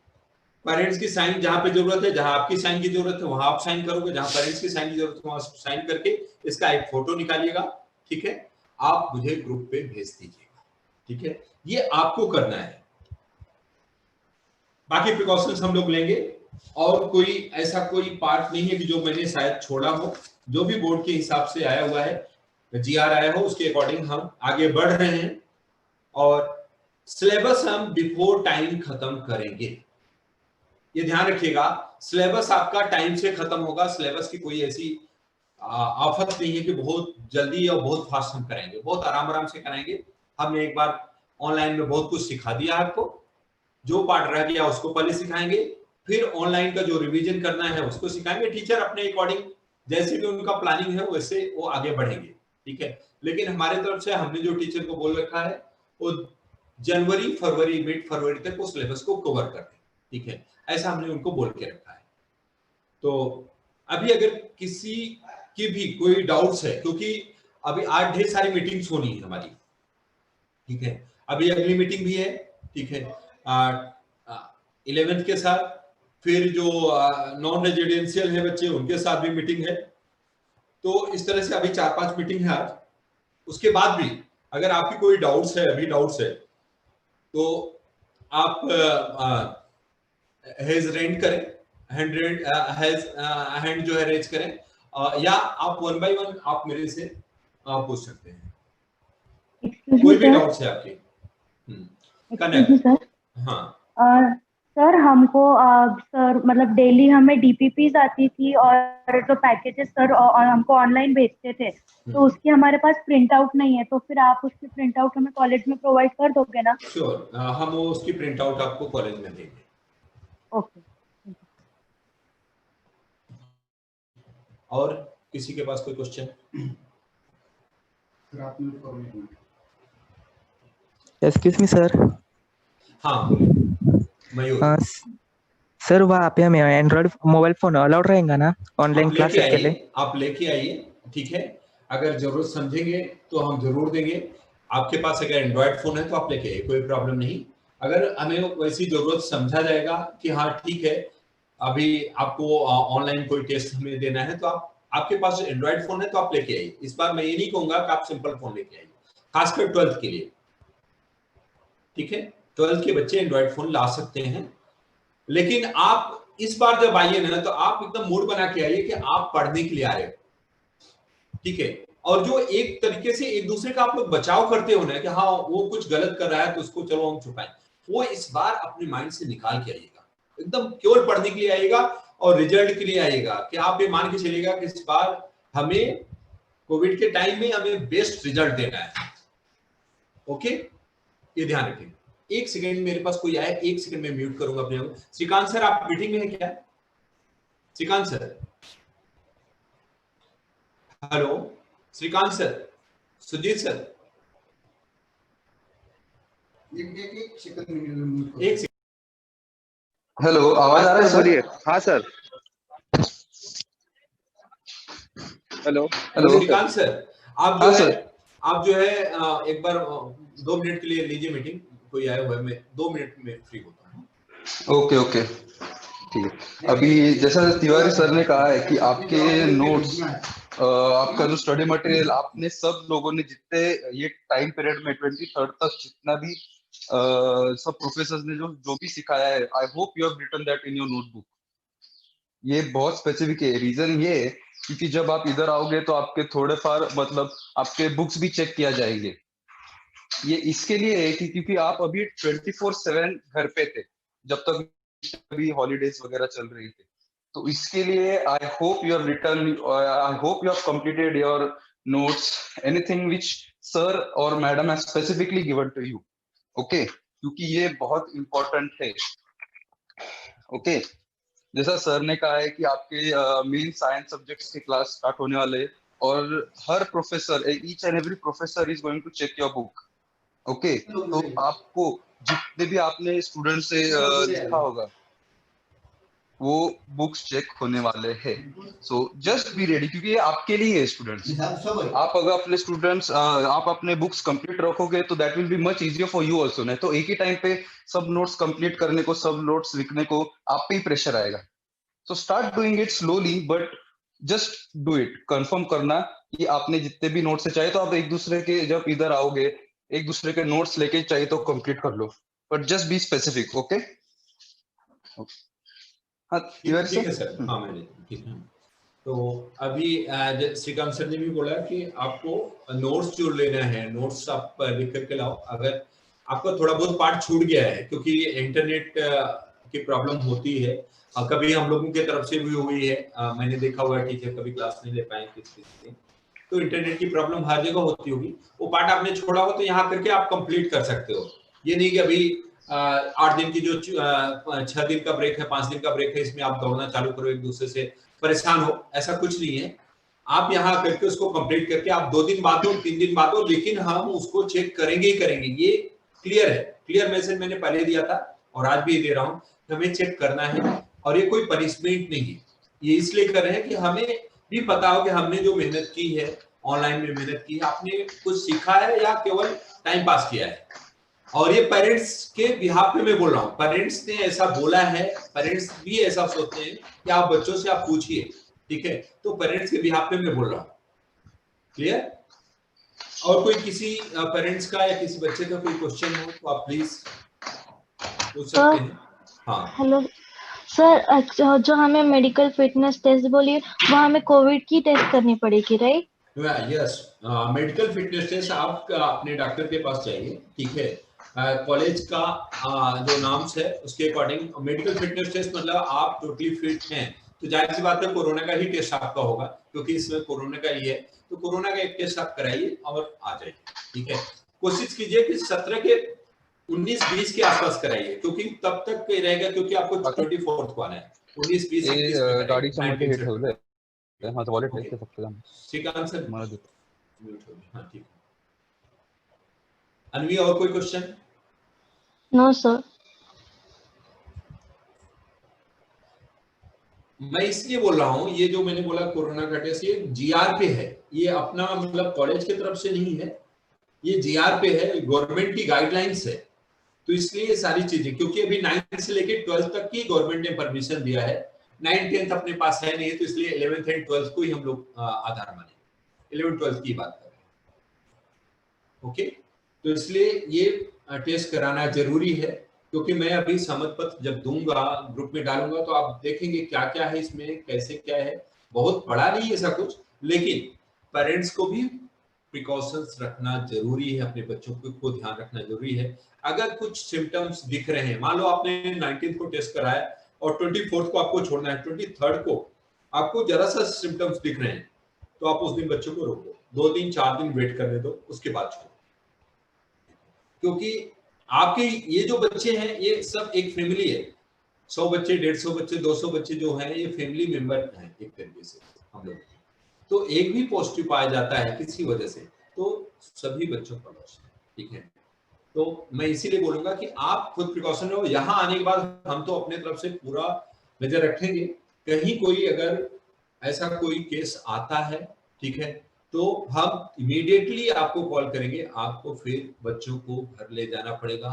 पेरेंट्स की साइन जहां पे जरूरत है, जहां आपकी साइन की जरूरत है वहां आप साइन करोगे, जहां पेरेंट्स की साइन की जरूरत है वहां साइन करके इसका एक फोटो निकालिएगा, ठीक है। आप मुझे ग्रुप पे भेज दीजिएगा, ठीक है। ये आपको करना है, बाकी प्रिकॉशंस हम लोग लेंगे। और कोई ऐसा कोई पार्ट नहीं है कि जो मैंने शायद छोड़ा हो, जो भी बोर्ड के हिसाब से आया हुआ है, जीआर आया हो, उसके अकॉर्डिंग हम आगे बढ़ रहे हैं। और सिलेबस हम बिफोर टाइम खत्म करेंगे, ये ध्यान रखिएगा। सिलेबस आपका टाइम से खत्म होगा, सिलेबस की कोई ऐसी आफत नहीं है कि बहुत जल्दी और बहुत फास्ट हम कराएंगे, बहुत आराम आराम से कराएंगे। हमने एक बार ऑनलाइन में बहुत कुछ सिखा दिया आपको, जो पार्ट रह गया उसको पहले सिखाएंगे, फिर ऑनलाइन का जो रिवीजन करना है उसको सिखाएंगे। टीचर अपने अकॉर्डिंग जैसे भी उनका प्लानिंग है वैसे वो आगे बढ़ेंगे, ठीक है। लेकिन हमारे तरफ से हमने जो टीचर को बोल रखा है वो जनवरी फरवरी मिड फरवरी तक वो सिलेबस को कवर कर दे, ठीक है, ऐसा हमने उनको बोल के रखा है। तो अभी अगर किसी की भी कोई डाउट्स है, क्योंकि अभी आज ढेर सारी मीटिंग्स होनी है हमारी, ठीक है। अभी अगली मीटिंग भी है, ठीक है, 11th के साथ, फिर जो नॉन रेजिडेंशियल है बच्चे उनके साथ भी मीटिंग है। तो इस तरह से अभी 4-5 मीटिंग है आज। उसके बाद भी अगर आपकी कोई डाउट्स है, अभी डाउट्स है, तो आप हैंड जो है रेज करें, या आप 1 by 1 आप मेरे से पूछ सकते हैं, कोई भी डाउट्स है आपके। कनेक्ट। हाँ सर हमको सर मतलब डेली हमें डीपीपीज आती थी और जो पैकेजेस सर हमको ऑनलाइन भेजते थे, तो उसकी हमारे पास प्रिंट आउट नहीं है, तो फिर आप उसकी प्रिंट आउट हमें कॉलेज में प्रोवाइड कर दोगे ना? श्योर, हम उसकी प्रिंट आउट आपको कॉलेज में देंगे। ओके। और किसी के पास कोई क्वेश्चन? Excuse me sir. हाँ बोलिए मयूर। सर वहाँ पे हमें एंड्रॉइड मोबाइल फोन अलाउड रहेगा ना ऑनलाइन क्लासेस के लिए? आप लेके आइए, ठीक है। अगर जरूरत समझेंगे तो हम जरूर देंगे। आपके पास अगर एंड्रॉइड फोन है तो आप लेके आइए, कोई प्रॉब्लम नहीं। अगर हमें वैसी जरूरत समझा जाएगा कि हाँ ठीक है अभी आपको ऑनलाइन कोई टेस्ट हमें देना है, तो आपके पास एंड्रॉइड फोन है तो आप लेके आइए। इस बार मैं ये नहीं कहूंगा कि आप सिंपल फोन लेके आइए, खासकर 12th के लिए, ठीक है। 12th के बच्चे एंड्रॉइड फोन ला सकते हैं, लेकिन आप इस बार जब आइए ना तो आप एकदम मूड बना के आइए कि आप पढ़ने के लिए आ रहे हो, ठीक है। और जो एक तरीके से एक दूसरे का आप लोग बचाव करते हो ना कि हाँ वो कुछ गलत कर रहा है तो उसको चलो हम छुपाएं, वो इस बार अपने माइंड से निकाल के आइएगा। एकदम केवल पढ़ने के लिए आइएगा और रिजल्ट के लिए आइएगा कि आप ये मान के चलिएगा कि इस बार हमें कोविड के टाइम में हमें बेस्ट रिजल्ट देना है। ओके, ये ध्यान रखें। एक सेकंड, मेरे पास कोई आया, एक सेकंड में म्यूट करूंगा अपने आप। श्रीकांत सर आप मीटिंग में हैं क्या? Shrikant sir, hello Shrikant sir, Sujeet sir, एक सेकंड। हेलो, आवाज आ रहा है सर? हाँ sir. Hello hello Shrikant sir, आप हाँ जो है सर। आप जो है एक बार 2 मिनट के लिए लीजिए मीटिंग, कोई आया हुआ है, मैं 2 मिनट में फ्री होता हूँ। ओके ओके ठीक है। अभी जैसा तिवारी सर ने कहा है कि आपके नोट्स, आपका जो स्टडी मटेरियल, आपने सब लोगों ने जितने ये टाइम पीरियड में 23rd तक जितना भी सब प्रोफेसर्स ने जो भी सिखाया है, I hope you have written that in your notebook. ये बहुत स्पेसिफिक है। रीजन ये है क्योंकि जब आप इधर आओगे तो आपके थोड़े फार मतलब आपके बुक्स भी चेक किया जाएंगे। ये इसके लिए है कि क्योंकि आप अभी 24/7 घर पे थे जब तक अभी हॉलीडेज वगैरह चल रही थी, तो इसके लिए I hope you have written, I hope you have completed your notes, anything which sir और madam have specifically given to you. Okay, क्योंकि ये बहुत इंपॉर्टेंट है। ओके, जैसा सर ने कहा है कि आपके मेन साइंस सब्जेक्ट्स के क्लास स्टार्ट होने वाले हैं और हर professor, each and every professor is going to check your book. Okay, तो आपको जितने भी आपने स्टूडेंट से लिखा होगा वो बुक्स चेक होने वाले हैं। सो जस्ट बी रेडी, क्योंकि ये आपके लिए है स्टूडेंट्स। आप अगर अपने स्टूडेंट्स आप अपने बुक्स कंप्लीट रखोगे तो that will be much easier for you also. नहीं तो एक ही टाइम पे सब नोट्स कंप्लीट करने को, सब नोट्स लिखने को आप पे ही प्रेशर आएगा। So start doing it slowly, but just do it. Confirm करना कि आपने जितने भी नोट्स है, चाहे तो आप एक दूसरे के जब इधर आओगे एक दूसरे के नोट्स लेके चाहिए तो कंप्लीट कर लो, but just be specific. Okay हाँ तिवारी ठीक है सर। सर, हाँ मैंने, ठीक है। तो अभी श्रीकांत सर ने भी बोला कि आपको नोट्स जो लेना है, नोट्स आप लिख करके लाओ। अगर आपका थोड़ा बहुत पार्ट छूट गया है क्योंकि इंटरनेट की प्रॉब्लम होती है, कभी हम लोगों की तरफ से भी हुई है, मैंने देखा हुआ है टीचर कभी क्लास नहीं ले पाए किसी, तो इंटरनेट की प्रॉब्लम हर जगह होती होगी। वो पार्ट आपने छोड़ा हो तो यहाँ करके आप कंप्लीट कर सकते हो। ये नहीं कि अभी 8 दिन की जो 6 दिन का ब्रेक है, 5 दिन का ब्रेक है, इसमें आप दौड़ना चालू करो, एक दूसरे से परेशान हो, ऐसा कुछ नहीं है। आप यहाँ करके उसको कंप्लीट करके आप 2 दिन बाद हो, 3 दिन बाद हो, लेकिन हम उसको चेक करेंगे ही करेंगे। ये क्लियर है, क्लियर मैसेज मैंने पहले दिया था और आज भी दे रहा हूँ, हमें चेक करना है और ये कोई पनिशमेंट नहीं है। ये इसलिए कर रहे हैं कि हमें भी पता हो कि हमने जो मेहनत की है, ऑनलाइन में मेहनत की है, आपने कुछ सीखा है या केवल टाइम पास किया है। और ये पेरेंट्स के बिहाफ पे मैं बोल रहा हूँ, पेरेंट्स ने ऐसा बोला है, पेरेंट्स भी ऐसा सोचते हैं कि आप बच्चों से आप पूछिए, ठीक है। तो पेरेंट्स के बिहाफ पे मैं बोल रहा हूँ, क्लियर। और कोई किसी पेरेंट्स का या किसी बच्चे का कोई क्वेश्चन हो तो आप प्लीज पूछ सकते हैं। हाँ हेलो सर, जो हमें मेडिकल फिटनेस टेस्ट बोली वो हमें कोविड की टेस्ट करनी पड़ेगी, right? Yes, medical fitness test आप अपने डॉक्टर के पास चाहिए, ठीक है। कॉलेज का जो नाम्स है उसके अकॉर्डिंग मेडिकल फिटनेस टेस्ट मतलब आप टोटली फिट हैं तो जाहिर सी बात है कोरोना का ही टेस्ट आपका होगा, क्योंकि इसमें कोरोना का ही है, तो कोरोना का एक टेस्ट आप कराइए और आ जाइए, ठीक है। कोशिश कीजिए कि 17 के 19-20 के आसपास कराइए, क्योंकि तब तक रहेगा, क्योंकि आपको 24 को आना है। 19-20 गाड़ी समोर हे ठेवलंय, माझं वॉलेट आहे ते फक्त श्रीकांत सर मला देतो। हाँ ठीक है। अनवी और कोई क्वेश्चन? No sir. मैं इसलिए बोल रहा हूँ, ये जो मैंने बोला कोरोना का टेस्ट ये जीआर पे है, ये अपना मतलब कॉलेज की तरफ से नहीं है, ये जीआर पे है, गवर्नमेंट की गाइडलाइंस है। तो इसलिए ये सारी चीजें, क्योंकि अभी 9th से लेके 12th तक की गवर्नमेंट ने परमिशन दिया है, 9th 10th अपने पास है नहीं, तो इसलिए 11th एंड 12th को ही हम लोग आधार माने, 11th 12th की बात कर रहे हैं। ओके, तो इसलिए ये टेस्ट कराना जरूरी है, क्योंकि मैं अभी सम्मत पत्र जब दूंगा, ग्रुप में डालूंगा, तो आप देखेंगे क्या क्या है इसमें, कैसे क्या है। बहुत बड़ा नहीं है ऐसा कुछ, लेकिन पेरेंट्स को भी प्रिकॉशंस रखना जरूरी है, अपने बच्चों को ध्यान रखना जरूरी है। अगर कुछ सिम्टम्स दिख रहे हैं, मान लो आपने 19 को टेस्ट कराया और 24 को आपको छोड़ना है, 23 को आपको जरा सा सिम्टम्स दिख रहे हैं, तो आप उस दिन बच्चों को रोको, 2 दिन 4 दिन वेट करने दो, उसके बाद छोड़ो। क्योंकि आपके ये जो बच्चे हैं ये सब एक फैमिली है, 100 बच्चे, 150 बच्चे, 200 बच्चे जो हैं ये फैमिली मेंबर हैं एक तरीके से हम लोग। तो एक भी पॉजिटिव पाया जाता है किसी वजह से, तो सभी बच्चों का लॉस है, ठीक है। तो मैं इसीलिए बोलूंगा कि आप खुद प्रिकॉशन लो। यहाँ आने के बाद हम तो अपने तरफ से पूरा नजर रखेंगे, कहीं कोई अगर ऐसा कोई केस आता है, ठीक है, तो हम इमीडिएटली आपको कॉल करेंगे, आपको फिर बच्चों को घर ले जाना पड़ेगा।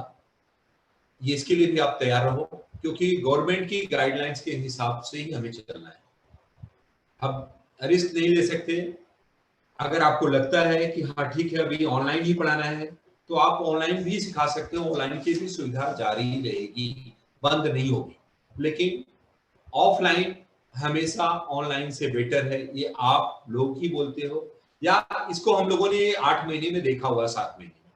ये इसके लिए भी आप तैयार रहो, क्योंकि गवर्नमेंट की गाइडलाइंस के हिसाब से ही हमें चलना है। अब रिस्क नहीं ले सकते। अगर आपको लगता है कि हाँ ठीक है अभी ऑनलाइन ही पढ़ाना है, तो आप ऑनलाइन भी सिखा सकते हो, ऑनलाइन की भी सुविधा जारी रहेगी, बंद नहीं होगी। लेकिन ऑफलाइन हमेशा ऑनलाइन से बेटर है, ये आप लोग ही बोलते हो, या इसको हम लोगों ने 8 महीने में देखा हुआ, 7 महीने में,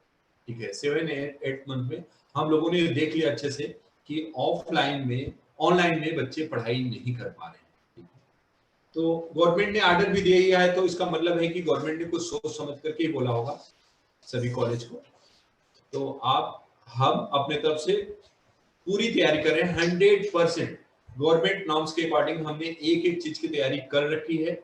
ठीक है, 7-8 मंथ में हम लोगों ने देख लिया अच्छे से कि ऑफलाइन में ऑनलाइन में बच्चे पढ़ाई नहीं कर पा रहे हैं। तो गवर्नमेंट ने ऑर्डर भी दे दिया है, तो इसका मतलब है कि गवर्नमेंट ने कुछ सोच समझ करके ही बोला होगा सभी कॉलेज को। तो हम अपने तरफ से पूरी तैयारी कर रहे हैं, 100% गवर्नमेंट नॉर्म्स के अकॉर्डिंग हमने एक एक चीज की तैयारी कर रखी है।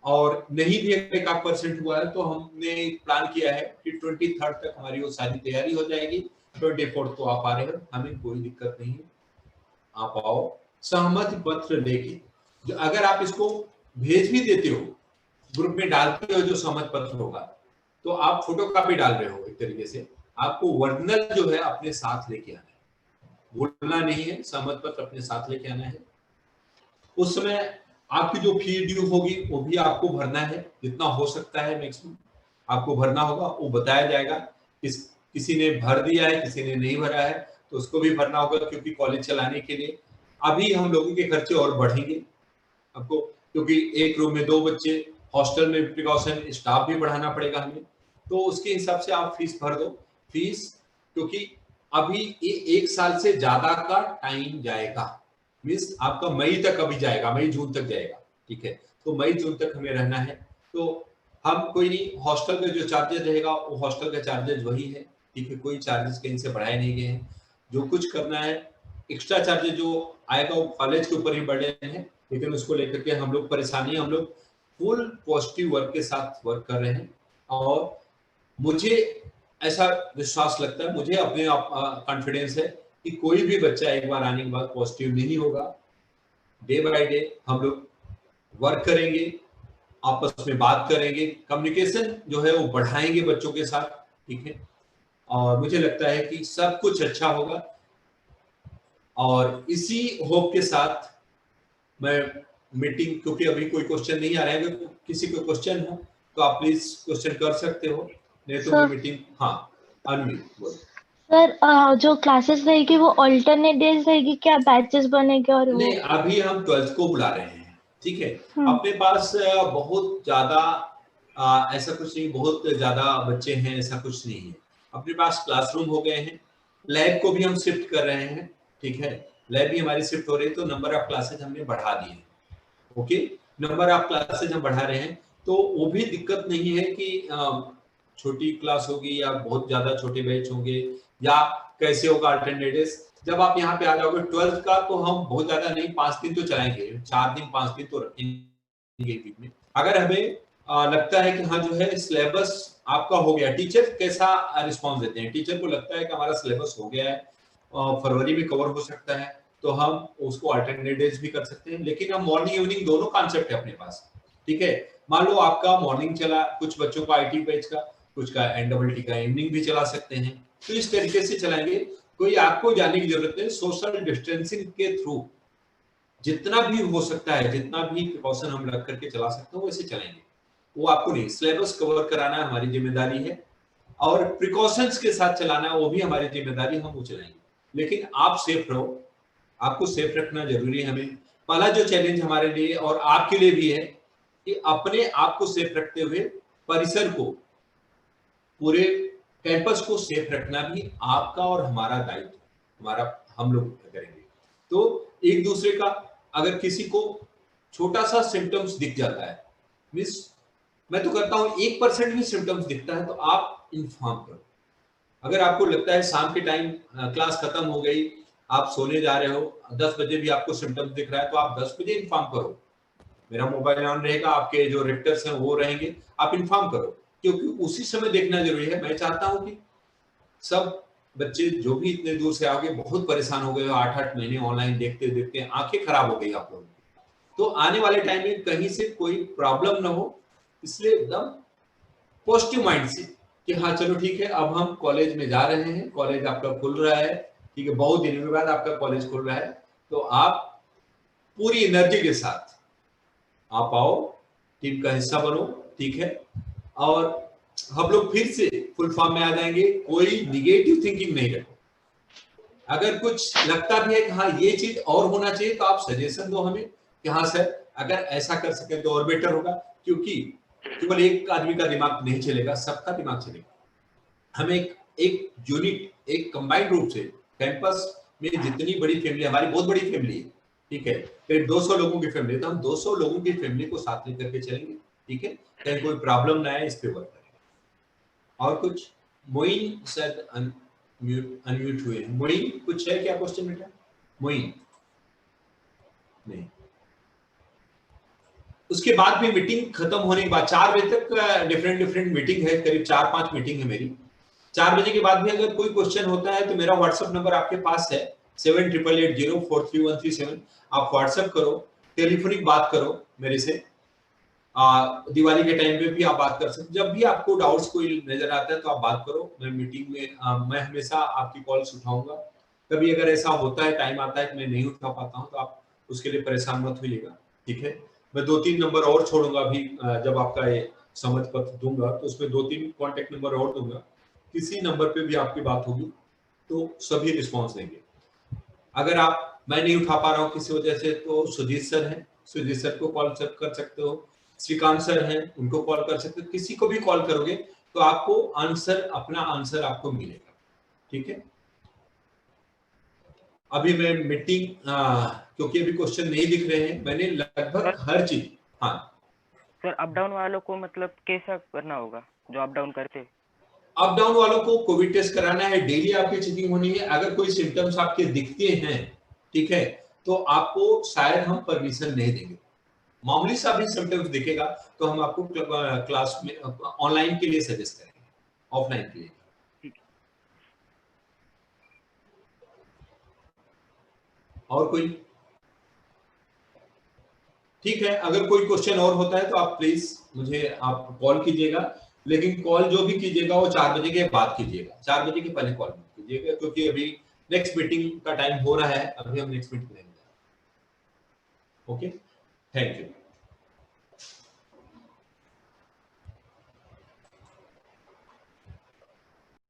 और नहीं भी 1% हुआ है तो हमने प्लान किया है कि 23 तक हमारी वो सारी तैयारी हो जाएगी। 24 तो आप आ रहे हो, हमें कोई दिक्कत नहीं है, आप आओ सहमति पत्र लेके। जो अगर आप इसको भेज भी देते हो, ग्रुप में डालते हो जो सहमति पत्र होगा, तो आप फोटो कॉपी डाल रहे हो एक तरीके से, आपको ओरिजिनल जो है अपने साथ लेके आना है, भूलना नहीं है, सहमति पत्र अपने साथ लेके आना है। उस समय आपकी जो फी ड्यू होगी वो भी आपको भरना है, जितना हो सकता है मैक्सिमम आपको भरना होगा, वो बताया जाएगा। किसी ने भर दिया है, किसी ने नहीं भरा है, तो उसको भी भरना होगा, क्योंकि कॉलेज चलाने के लिए अभी हम लोगों के खर्चे और बढ़ेंगे आपको, क्योंकि एक रूम में 2 बच्चे, हॉस्टल में प्रिकॉशन, स्टाफ भी बढ़ाना पड़ेगा हमें, तो उसके हिसाब से आप फीस भर दो। फीस क्योंकि अभी ये 1 साल से ज्यादा का टाइम जाएगा, मीन्स आपका मई तक अभी जाएगा, मई जून तक जाएगा, ठीक है, तो मई जून तक हमें रहना है। तो हम कोई नहीं, हॉस्टल का जो चार्जेस रहेगा वो हॉस्टल का चार्जेस वही है, ठीक है, कोई चार्जेस कहीं से बढ़ाए नहीं गए हैं। जो कुछ करना है एक्स्ट्रा चार्जेस जो आएगा वो कॉलेज के ऊपर ही बढ़े हैं, लेकिन उसको लेकर के हम लोग परेशानी, हम लोग फुल पॉजिटिव वर्क के साथ वर्क कर रहे हैं। और मुझे ऐसा विश्वास लगता है, मुझे अपने आप कॉन्फिडेंस है कि कोई भी बच्चा एक बार आने के बाद पॉजिटिव नहीं होगा। डे बाय डे हम लोग वर्क करेंगे, आपस में बात करेंगे, कम्युनिकेशन जो है वो बढ़ाएंगे बच्चों के साथ, ठीक है, और मुझे लगता है कि सब कुछ अच्छा होगा। और इसी होप के साथ मैं मीटिंग, क्योंकि अभी कोई क्वेश्चन नहीं आ रहा है, अगर किसी को क्वेश्चन हो तो आप प्लीज क्वेश्चन कर सकते हो, नहीं तो मैं मीटिंग, हाँ अनम्यूट बोलो। सर जो क्लासेस रहेगी वो अल्टरनेट डेज रहेगी क्या, बैचेस बनेंगे? और नहीं, अभी हम 12th को बुला रहे हैं, ठीक है, अपने पास बहुत ज्यादा ऐसा कुछ नहीं, बहुत ज्यादा बच्चे हैं ऐसा कुछ नहीं है, अपने पास क्लासरूम हो गए हैं, लैब को भी हम शिफ्ट कर रहे हैं, ठीक है, लैब भी हमारी शिफ्ट हो रही है, तो नंबर ऑफ क्लासेज हमने बढ़ा दिए हैं। ओके, नंबर ऑफ क्लासेज हम बढ़ा रहे हैं, तो वो भी दिक्कत नहीं है कि छोटी क्लास होगी या बहुत ज्यादा छोटे बैच होंगे या कैसे होगा अल्टरनेटिव। जब आप यहाँ पे आ जाओगे 12th का, तो हम बहुत ज्यादा नहीं, 5 दिन तो चलाएंगे, 4 दिन 5 दिन तो रखेंगे वीक में। अगर हमें लगता है कि हाँ जो है सिलेबस आपका हो गया, टीचर कैसा रिस्पॉन्स देते हैं, टीचर को लगता है कि हमारा सिलेबस हो गया है, फरवरी में कवर हो सकता है, तो हम उसको अल्टरनेट डेज भी कर सकते हैं। लेकिन हम मॉर्निंग इवनिंग दोनों कॉन्सेप्ट है अपने पास, ठीक है। मान लो आपका मॉर्निंग चला, कुछ बच्चों का IT बैच का, कुछ का NWT का इवनिंग भी चला सकते हैं, तो इस तरीके से चलाएंगे। कोई आपको जाने की जरूरत नहीं, सोशल डिस्टेंसिंग के थ्रू जितना भी हो सकता है, जितना भी प्रिकॉशन हम रख करके चला सकते हो वैसे चलाएंगे। वो आपको नहीं, सिलेबस कवर कराना हमारी जिम्मेदारी है और प्रिकॉशंस के साथ चलाना है वो भी हमारी जिम्मेदारी, हम वो चलाएंगे। लेकिन आप सेफ रहो, आपको सेफ रखना जरूरी है। हमें पहला जो चैलेंज हमारे लिए और आपके लिए भी है कि अपने आप को सेफ रखते हुए परिसर को, पूरे कैंपस को सेफ रखना भी आपका और हमारा दायित्व, हमारा, हम लोग करेंगे। तो एक दूसरे का, अगर किसी को छोटा सा सिम्टम्स दिख जाता है, मीन्स मैं तो करता हूं 1% भी सिम्टम्स दिखता है तो आप इन्फॉर्म करो। अगर आपको लगता है शाम के टाइम क्लास खत्म हो गई, आप सोने जा रहे हो, 10 बजे भी आपको सिम्टम्स दिख रहा है तो आप 10 बजे इन्फॉर्म करो। मेरा मोबाइल ऑन रहेगा, आपके जो रेक्टर्स हैं वो रहेंगे, आप इन्फॉर्म करो, क्योंकि उसी समय देखना जरूरी है। मैं चाहता हूं कि सब बच्चे जो भी इतने दूर से आओगे, बहुत परेशान हो गए हो, 8-8 महीने ऑनलाइन देखते देखते आंखें खराब हो गई आप लोगों की, तो आने वाले टाइम में कहीं से कोई प्रॉब्लम ना हो, इसलिए एकदम पॉजिटिव माइंड से कि हाँ चलो ठीक है, अब हम कॉलेज में जा रहे हैं, कॉलेज आपका खुल रहा है, ठीक है, बहुत दिनों के बाद आपका कॉलेज खुल रहा है, तो आप पूरी एनर्जी के साथ आप आओ, टीम का हिस्सा बनो, ठीक है, और हम लोग फिर से फुल फॉर्म में आ जाएंगे। कोई निगेटिव थिंकिंग नहीं रखो। अगर कुछ लगता भी है कि हाँ ये चीज और होना चाहिए तो आप सजेशन दो हमें कि हाँ सर अगर ऐसा कर सके तो और बेटर होगा, क्योंकि केवल एक आदमी का दिमाग नहीं चलेगा, सबका दिमाग चलेगा। हमें एक यूनिट, एक कंबाइंड रूप से कैंपस में जितनी बड़ी फैमिली, हमारी बहुत बड़ी फैमिली है, ठीक है, करीब 200 लोगों की फैमिली, तो हम 200 लोगों की फैमिली को साथ लेकर के चलेंगे, ठीक है, कहीं कोई प्रॉब्लम ना आए, इस पे वर्क करेंगे। और कुछ? मोइन शायद अनम्यूट हुए। मोइन कुछ है क्या क्वेश्चन बेटा? मोइन नहीं। उसके बाद भी मीटिंग खत्म होने के बाद 4 बजे तक डिफरेंट मीटिंग है, करीब 4-5 मीटिंग है मेरी। 4 बजे के बाद भी अगर कोई क्वेश्चन होता है तो मेरा व्हाट्सएप नंबर आपके पास है 7880433137। आप व्हाट्सएप करो, टेलीफोनिक बात करो मेरे से। दिवाली के टाइम पे भी आप बात कर सकते, जब भी आपको डाउट्स कोई नजर आता है तो आप बात करो। मैं मीटिंग में मैं हमेशा आपकी कॉल्स उठाऊंगा। कभी अगर ऐसा होता है, टाइम आता है कि मैं नहीं उठा पाता हूं, तो आप उसके लिए परेशान मत होइएगा, ठीक है। मैं 2-3 नंबर और छोड़ूंगा अभी, जब आपका ये समझ पत्र दूंगा तो उसमें 2-3 कॉन्टेक्ट नंबर और दूंगा। किसी नंबर पे भी आपकी बात होगी तो सभी रिस्पॉन्स देंगे। अगर मैं नहीं उठा पा रहा हूँ किसी वजह से, तो सुजीत सर हैं, सुजीत सर को कॉल कर सकते हो, श्रीकांत सर हैं, उनको कॉल कर सकते हो। किसी को भी कॉल करोगे तो आपको अपना आंसर आपको मिलेगा, ठीक है। अभी मैं मीटिंग, क्योंकि अभी क्वेश्चन नहीं दिख रहे हैं, मैंने लगभग हर चीज, हाँ सर अप डाउन वालों को मतलब कैसा करना होगा जो अप डाउन करते? अप डाउन वालों को कोविड टेस्ट कराना है, डेली आपकी चेकिंग होनी है। अगर कोई सिम्टम्स आपके दिखते हैं, ठीक है, तो आपको शायद हम परमिशन नहीं देंगे। मामूली सा भी सिम्टम्स दिखेगा तो हम आपको क्लास में ऑनलाइन के लिए सजेस्ट करेंगे, ऑफलाइन के लिए। और कोई? ठीक है, अगर कोई क्वेश्चन और होता है तो आप प्लीज मुझे आप कॉल कीजिएगा, लेकिन कॉल जो भी कीजिएगा वो 4 बजे के बाद कीजिएगा, 4 बजे के पहले कॉल मत कीजिएगा, क्योंकि अभी नेक्स्ट मीटिंग का टाइम हो रहा है, अभी हम नेक्स्ट मीटिंग करेंगे। Okay, thank you.